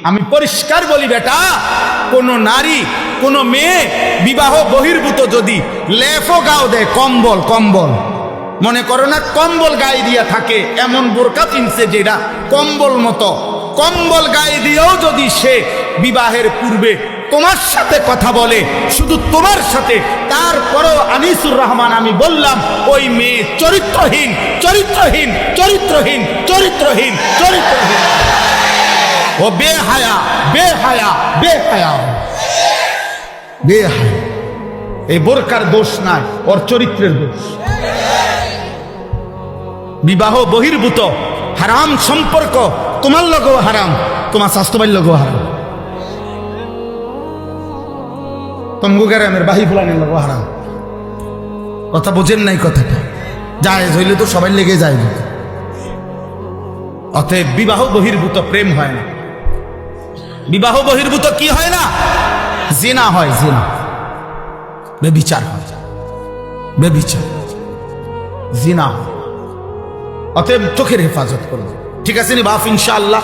আমি পরিষ্কার বলি বেটা, কোন নারী কোন মেয়ে বিবাহ বহির্ভূত যদি লেফো গাও দেয়, কম্বল কম্বল মনে করো না, কম্বল গায়ে দিয়া থাকে, এমন বোরকা চিনছে যেটা কম্বল মতো, কম্বল গায়ে দিয়েও যদি সে বিবাহের পূর্বে তোমার সাথে কথা বলে, শুধু তোমার সাথে, তারপরেও আনিসুর রহমান আমি বললাম ওই মেয়ে চরিত্রহীন চরিত্রহীন চরিত্রহীন চরিত্রহীন চরিত্রহীন, ও বেহায়া বেহায়া বেহায়া বেহায়া। এই বোরকার দোষ নাই, ওর চরিত্রের দোষ। বিবাহ বহির্ভূত হারাম সম্পর্ক তোমার লগেও হারাম, তোমার স্বাস্থ্যবাহীর লগেও হারাম, তমগু গ্রামের বাহি ফুলানের লগেও হারাম। কথা বোঝেন নাই কথাটা? জায়েজ হইলে তো সবাই লেগে যায়। অতএব বিবাহ বহির্ভূত প্রেম হয় না, বিবাহ বহির্ভূত কি হয় না? জিনা হয়, জিনা, বেবিচার হয়, বেবিচার, জিনা হয়। অতএব চোখের হেফাজত করবে, ঠিক আছে নি বাপ? ইনশাআল্লাহ